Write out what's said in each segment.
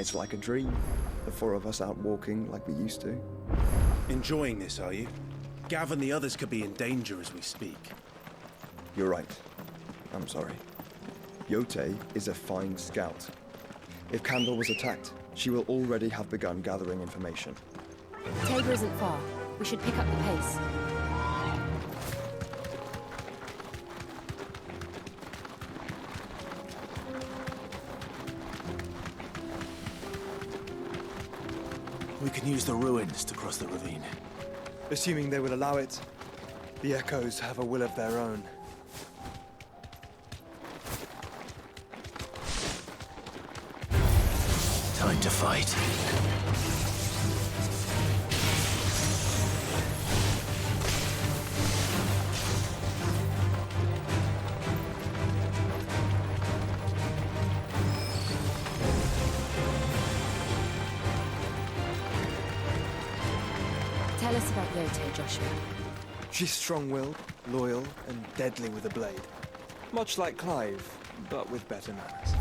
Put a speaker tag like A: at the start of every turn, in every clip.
A: It's like a dream. The four of us out walking like we used to.
B: Enjoying this, are you? Gav and the others could be in danger as we speak.
A: You're right. I'm sorry. Yote is a fine scout. If Candle was attacked, she will already have begun gathering information.
C: Tabor isn't far. We should pick up the pace.
B: We can use the ruins to cross the ravine.
A: Assuming they would allow it, the Echoes have a will of their own.
B: Time to fight.
C: Tell us about Yote, Joshua.
A: She's strong-willed, loyal, and deadly with a blade. Much like Clive, but with better manners.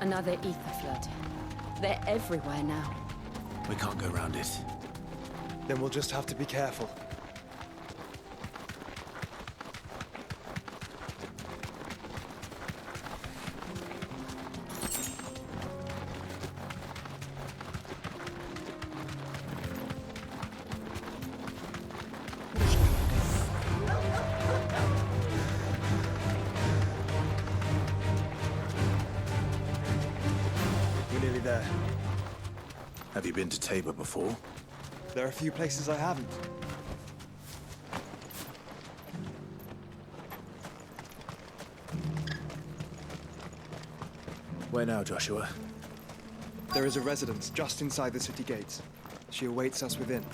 C: Another ether flood. They're everywhere now.
B: We can't go round it.
A: Then we'll just have to be careful. We're nearly there.
B: Have you been to Tabor before?
A: There are a few places I haven't.
B: Where now, Joshua?
A: There is a residence just inside the city gates. She awaits us within.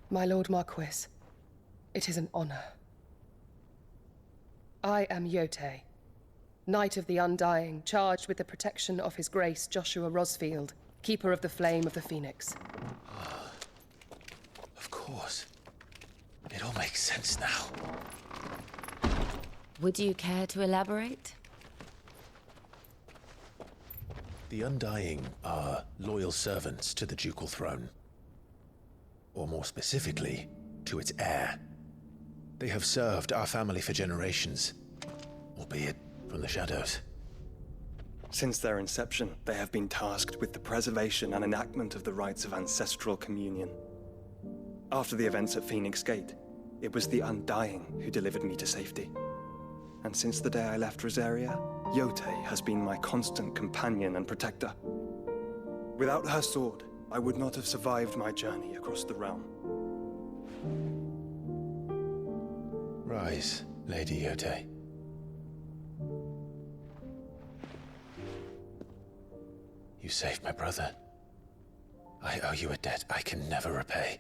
D: My Lord Marquis, it is an honor. I am Yote, Knight of the Undying, charged with the protection of His Grace Joshua Rosfield, Keeper of the Flame of the Phoenix.
B: Of course. It all makes sense now.
C: Would you care to elaborate?
E: The Undying are loyal servants to the ducal throne. Or more specifically, to its heir. They have served our family for generations, albeit from the shadows.
A: Since their inception, they have been tasked with the preservation and enactment of the rites of ancestral communion. After the events at Phoenix Gate, it was the Undying who delivered me to safety. And since the day I left Rosaria, Yote has been my constant companion and protector. Without her sword, I would not have survived my journey across the realm.
E: Rise, Lady Yote. You saved my brother. I owe you a debt I can never repay.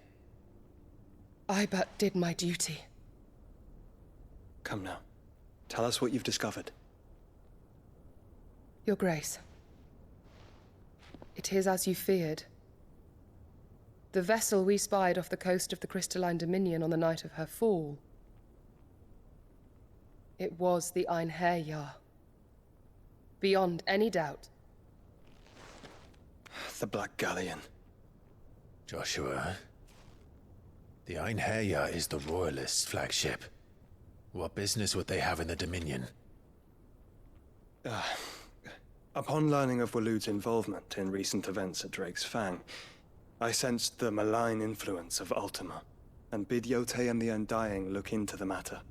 D: I but did my duty.
A: Come now. Tell us what you've discovered.
D: Your Grace. It is as you feared. The vessel we spied off the coast of the Crystalline Dominion on the night of her fall. It was the Einherjar. Beyond any doubt.
A: The Black Galleon.
E: Joshua, the Einherjar is the Royalists' flagship. What business would they have in the Dominion?
A: Upon learning of Waloed's involvement in recent events at Drake's Fang, I sensed the malign influence of Ultima, and bid Yote and the Undying look into the matter.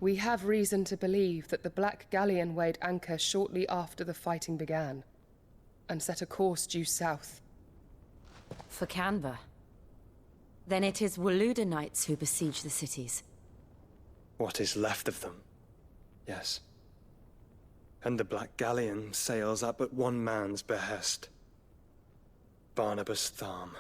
D: We have reason to believe that the Black Galleon weighed anchor shortly after the fighting began, and set a course due south.
C: For Canva. Then it is Waloeda Knights who besiege the cities.
A: What is left of them, yes. And the Black Galleon sails at but one man's behest. Barnabas Tharm.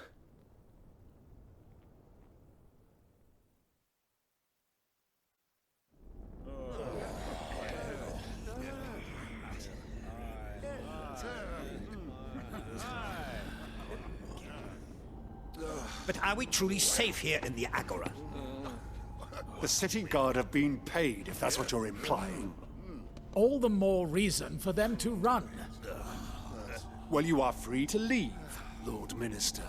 F: But are we truly safe here in the Agora?
G: The city guard have been paid, if that's what you're implying.
H: All the more reason for them to run.
G: Well, you are free to leave, Lord Minister.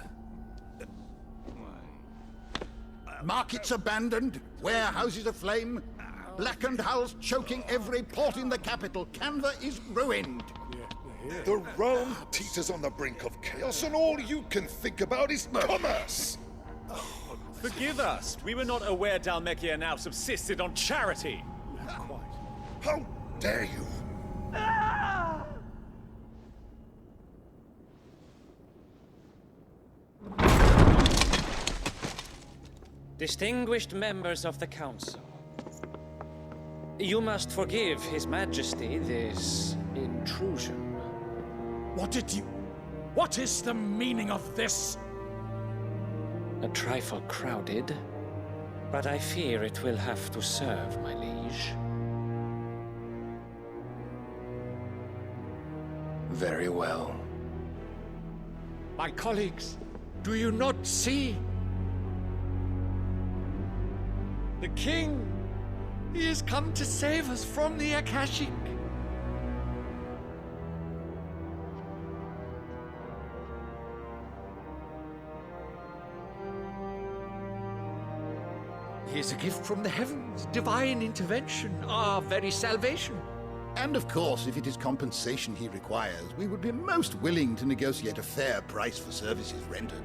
I: Markets abandoned, warehouses aflame, blackened hulls choking every port in the capital. Canva is ruined.
J: The realm teeters on the brink of chaos, and all you can think about is commerce!
B: Forgive us. We were not aware Dhalmekia now subsisted on charity.
J: How dare you!
K: Distinguished members of the Council, you must forgive His Majesty this intrusion.
H: What is the meaning of this?
K: A trifle crowded, but I fear it will have to serve, my liege.
E: Very well.
H: My colleagues, do you not see? The king! He has come to save us from the Akashic! He is a gift from the heavens, divine intervention, our very salvation.
I: And of course, if it is compensation he requires, we would be most willing to negotiate a fair price for services rendered.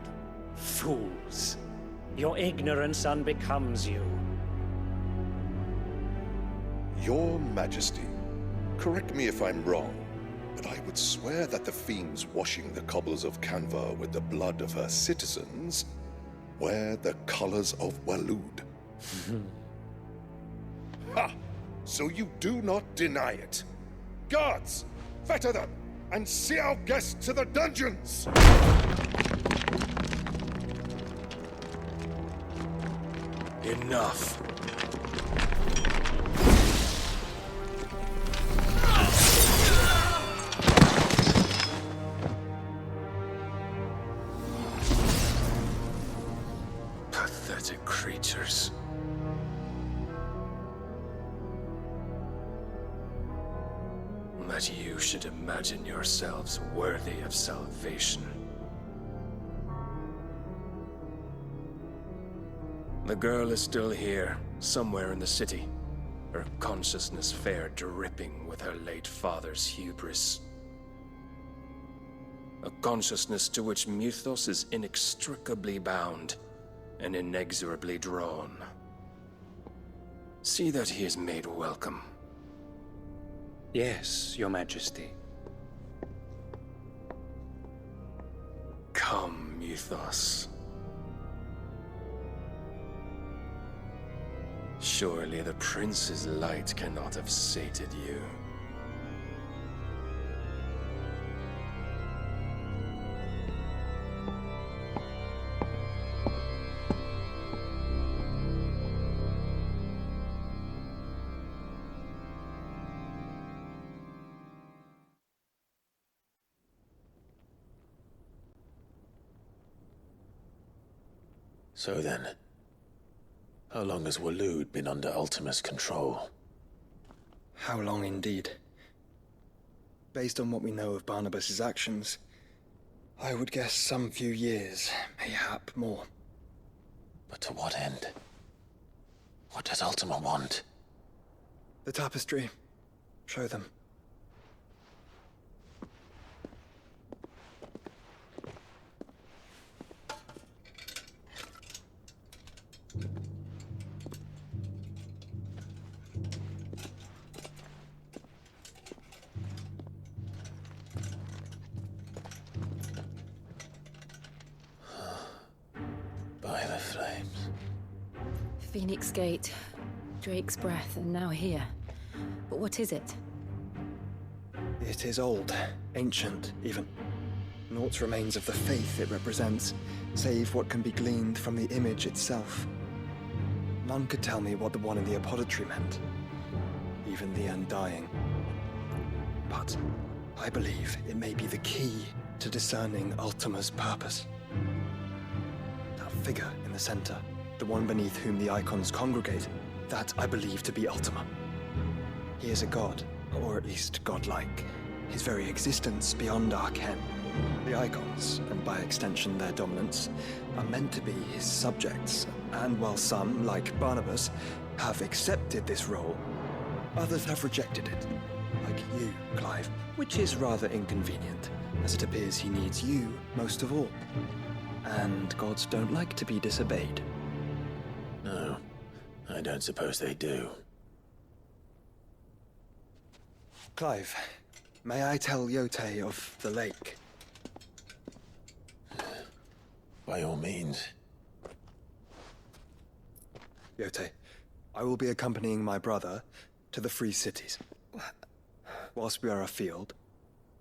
K: Fools! Your ignorance unbecomes you.
J: Your Majesty, correct me if I'm wrong, but I would swear that the fiends washing the cobbles of Canva with the blood of her citizens wear the colors of Waloed. Ha! So you do not deny it. Guards, fetter them, and see our guests to the dungeons!
E: Enough. Pathetic creatures. That you should imagine yourselves worthy of salvation. The girl is still here, somewhere in the city. Her consciousness fair dripping with her late father's hubris. A consciousness to which Mythos is inextricably bound and inexorably drawn. See that he is made welcome.
K: Yes, Your Majesty.
E: Come, Mythos. Surely the prince's light cannot have sated you. So then, how long has Waloed been under Ultima's control?
A: How long indeed? Based on what we know of Barnabas's actions, I would guess some few years, mayhap more.
E: But to what end? What does Ultima want?
A: The tapestry. Show them.
C: Phoenix Gate, Drake's Breath, and now here. But what is it?
A: It is old, ancient, even. Naught remains of the faith it represents, save what can be gleaned from the image itself. None could tell me what the one in the apothecary meant, even the Undying. But I believe it may be the key to discerning Ultima's purpose. That figure in the center, the one beneath whom the icons congregate, that I believe to be Ultima. He is a god, or at least godlike. His very existence beyond our ken. The icons, and by extension their dominance, are meant to be his subjects, and while some, like Barnabas, have accepted this role, others have rejected it. Like you, Clive, which is rather inconvenient, as it appears he needs you most of all. And gods don't like to be disobeyed.
E: No, I don't suppose they do.
A: Clive, may I tell Yote of the lake?
E: By all means.
A: Yote, I will be accompanying my brother to the Free Cities. Whilst we are afield,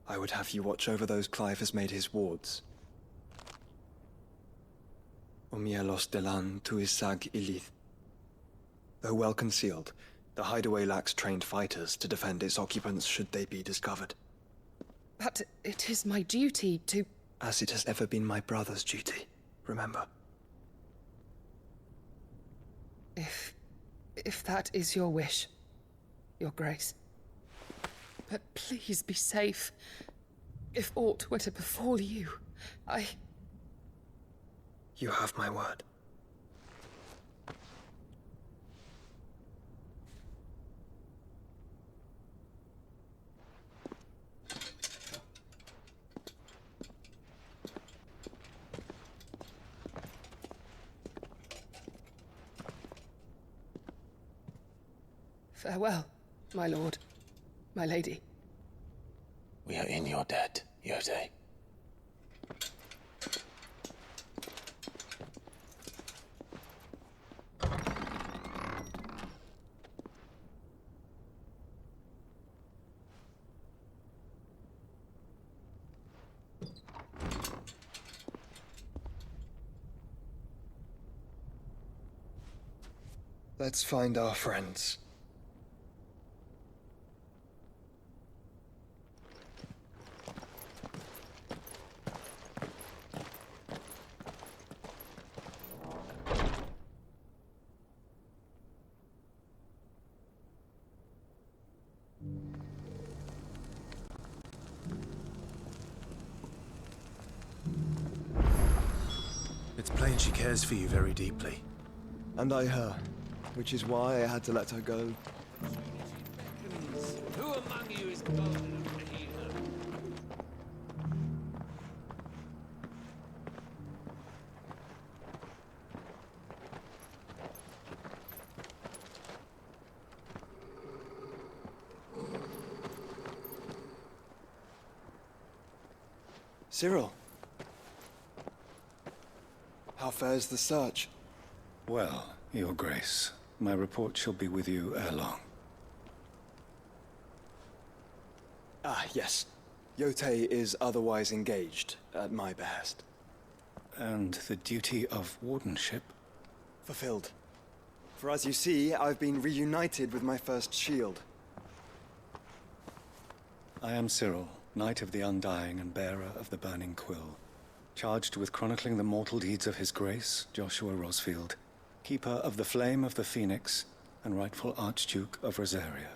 A: I would have you watch over those Clive has made his wards. Umielos delan tuisag ilith. Though well concealed, the hideaway lacks trained fighters to defend its occupants should they be discovered.
D: But it is my duty to...
A: As it has ever been my brother's duty, remember.
D: If that is your wish, Your Grace. But please be safe. If aught were to befall you,
A: You have my word.
D: Farewell, my lord, my lady.
E: We are in your debt, Yote.
A: Let's find our friends.
E: It's plain she cares for you very deeply.
A: And I her, which is why I had to let her go.
H: Who among you is bold enough to heal her?
A: Cyril. How fares the search?
L: Well, Your Grace, my report shall be with you ere long.
A: Ah, yes. Yote is otherwise engaged, at my behest.
L: And the duty of wardenship?
A: Fulfilled. For as you see, I've been reunited with my first shield.
L: I am Cyril, Knight of the Undying and bearer of the Burning Quill, charged with chronicling the mortal deeds of His Grace, Joshua Rosfield, Keeper of the Flame of the Phoenix, and rightful Archduke of Rosaria.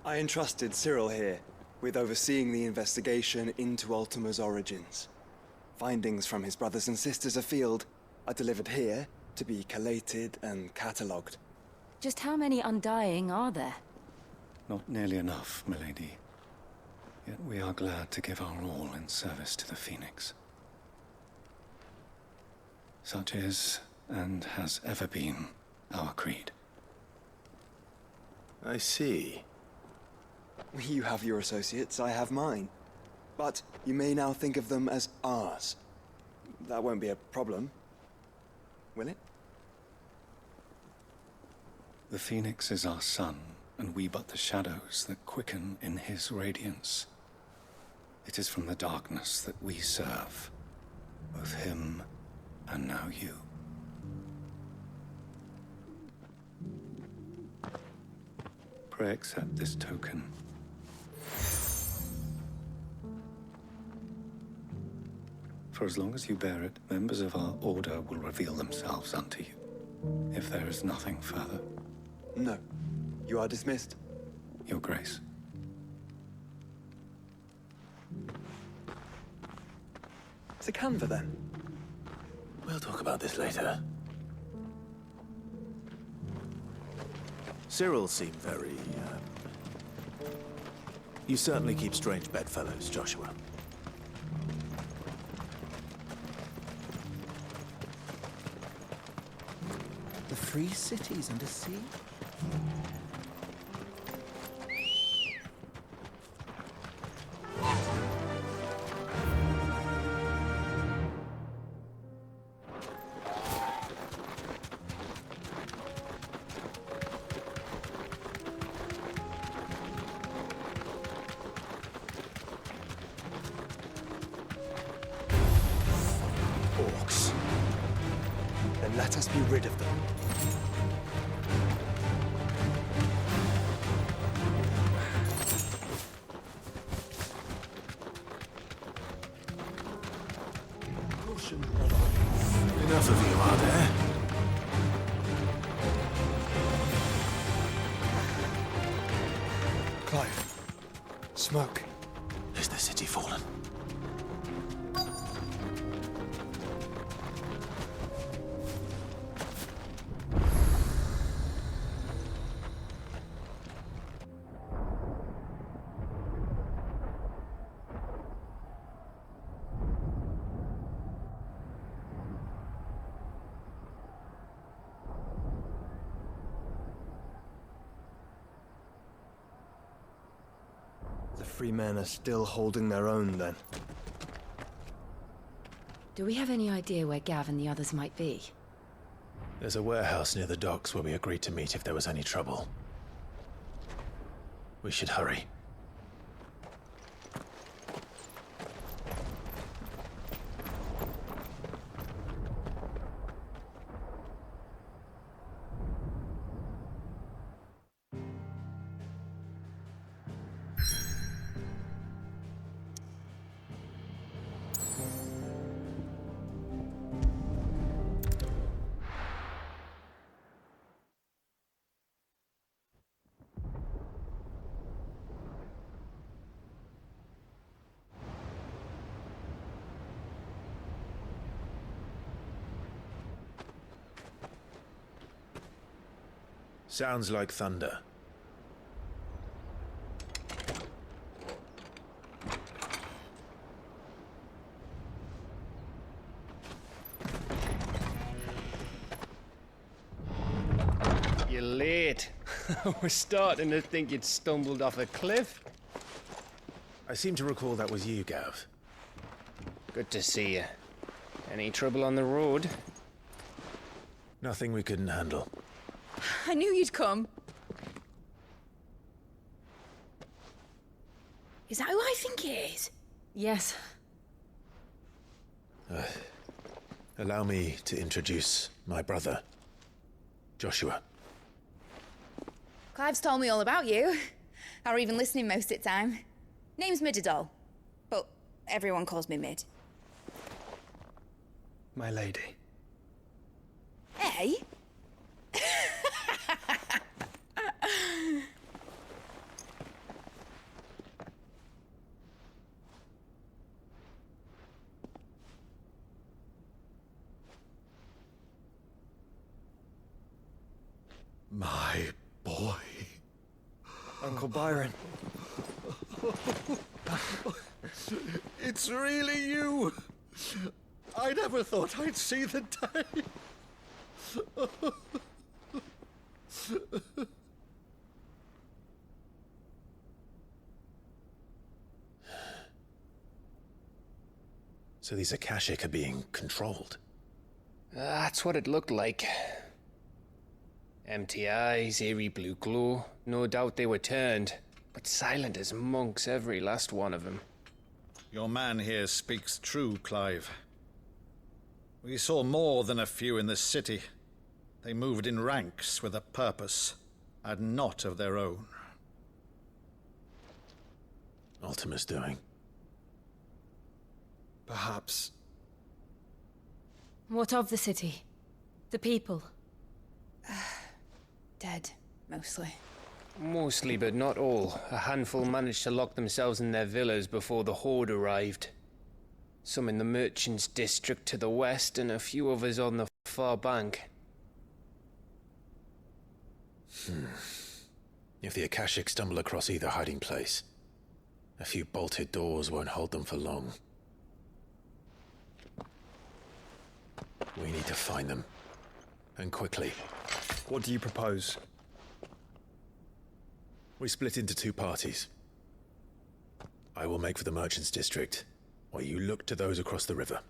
A: I entrusted Cyril here with overseeing the investigation into Ultima's origins. Findings from his brothers and sisters afield are delivered here to be collated and catalogued.
C: Just how many Undying are there?
L: Not nearly enough, milady. Yet we are glad to give our all in service to the Phoenix. Such is, and has ever been, our creed.
E: I see.
A: You have your associates, I have mine. But you may now think of them as ours. That won't be a problem, will it?
L: The Phoenix is our sun, and we but the shadows that quicken in his radiance. It is from the darkness that we serve, both him and now you. Pray accept this token. For as long as you bear it, members of our order will reveal themselves unto you, if there is nothing further.
A: No. You are dismissed.
L: Your Grace.
A: It's a Canva, then?
E: We'll talk about this later. Cyril seemed very, You certainly keep strange bedfellows, Joshua.
F: The free cities under sea?
A: Orcs. Then let us be rid of them.
E: Enough of you, are there?
A: Clive. Smoke.
E: Is the city fallen?
A: The free men are still holding their own, then.
C: Do we have any idea where Gav and the others might be?
E: There's a warehouse near the docks where we agreed to meet if there was any trouble. We should hurry. Sounds like thunder.
M: You're late. We're starting to think you'd stumbled off a cliff.
E: I seem to recall that was you, Gav.
M: Good to see you. Any trouble on the road?
E: Nothing we couldn't handle.
N: I knew you'd come. Is that who I think it is?
C: Yes.
E: Allow me to introduce my brother, Joshua.
N: Clive's told me all about you. Or even listening most of the time. Name's Midadol, but everyone calls me Mid.
A: My lady.
N: Hey?
G: My boy.
A: Uncle Byron.
G: It's really you. I never thought I'd see the day.
E: So these Akashic are being controlled?
M: That's what it looked like. Empty eyes, eerie blue glow. No doubt they were turned, but silent as monks, every last one of them.
H: Your man here speaks true, Clive. We saw more than a few in the city. They moved in ranks with a purpose, and not of their own.
E: Ultima's doing.
A: Perhaps.
C: What of the city? The people?
N: Dead, mostly.
M: Mostly, but not all. A handful managed to lock themselves in their villas before the Horde arrived. Some in the merchants' district to the west, and a few others on the far bank.
E: If the Akashic stumble across either hiding place, a few bolted doors won't hold them for long. We need to find them. And quickly.
A: What do you propose?
E: We split into two parties. I will make for the merchants' district, while you look to those across the river.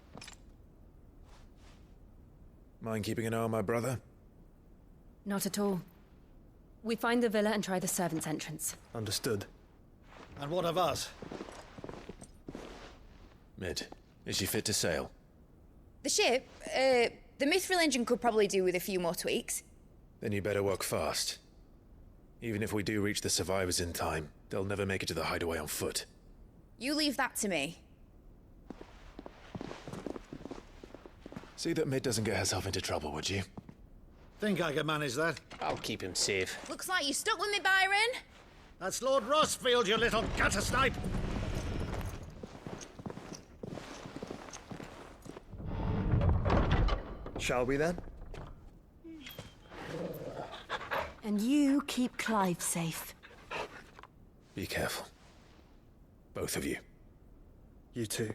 E: Mind keeping an eye on my brother?
C: Not at all. We find the villa and try the servants' entrance.
A: Understood.
H: And what of us?
E: Mid, is she fit to sail?
N: The ship, the Mithril engine could probably do with a few more tweaks.
E: Then you better work fast. Even if we do reach the survivors in time, they'll never make it to the hideaway on foot.
N: You leave that to me.
E: See that Mid doesn't get herself into trouble, would you?
H: Think I can manage that?
M: I'll keep him safe.
N: Looks like you stuck with me, Byron.
H: That's Lord Rossfield, you little gutter snipe!
A: Shall we then?
O: And you keep Clive safe.
E: Be careful. Both of you.
A: You too.